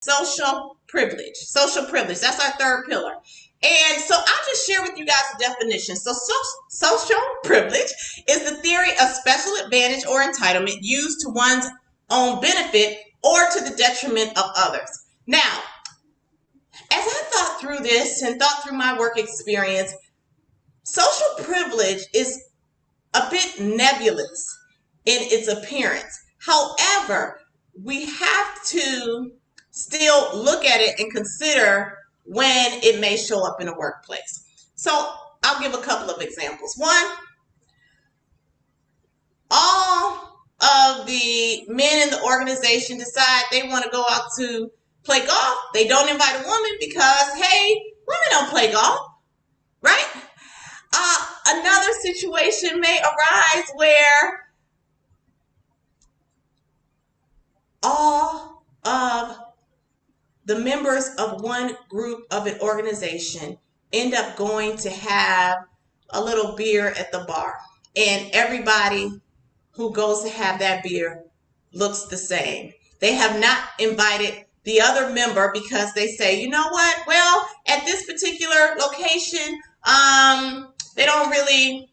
social privilege. Social privilege, that's our third pillar. And so I'll just share with you guys the definition. So social privilege is the theory of special advantage or entitlement used to one's own benefit or to the detriment of others. Now, as I thought through this and thought through my work experience, social privilege is a bit nebulous in its appearance. However, we have to still look at it and consider when it may show up in a workplace. So I'll give a couple of examples. One, all of the men in the organization decide they want to go out to play golf. They don't invite a woman because, hey, women don't play golf, right? Another situation may arise where all of the members of one group of an organization end up going to have a little beer at the bar, and everybody who goes to have that beer looks the same. They have not invited the other member because they say, you know what, well, at this particular location, they don't really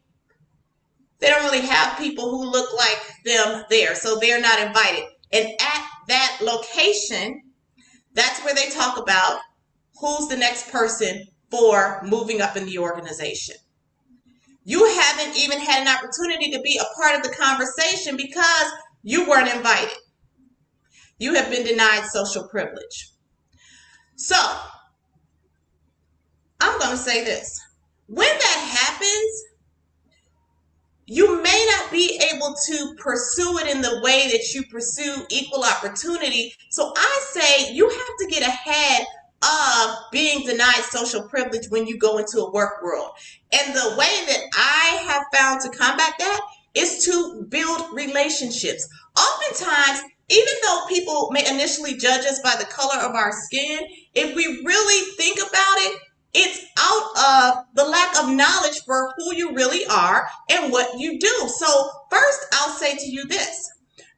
have people who look like them there, so they're not invited. And at that location, that's where they talk about who's the next person for moving up in the organization. You haven't even had an opportunity to be a part of the conversation because you weren't invited. You have been denied social privilege. So, I'm going to say this. When that happens, you may not be able to pursue it in the way that you pursue equal opportunity. So I say you have to get ahead of being denied social privilege when you go into a work world. And the way that I have found to combat that is to build relationships. Oftentimes, even though people may initially judge us by the color of our skin, if we really think about it, it's out of the lack of knowledge for who you really are and what you do. So first, I'll say to you this.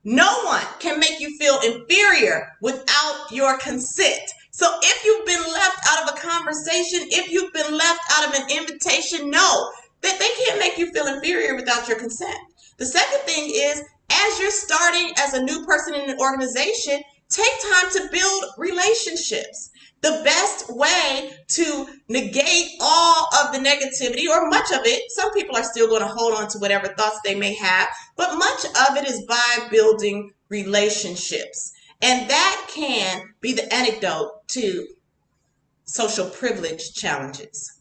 No one can make you feel inferior without your consent. So if you've been left out of a conversation, if you've been left out of an invitation, know that they can't make you feel inferior without your consent. The second thing is, as you're starting as a new person in an organization, take time to build relationships. The best way to negate all of the negativity, or much of it, some people are still going to hold on to whatever thoughts they may have, but much of it is by building relationships. And that can be the anecdote to social privilege challenges.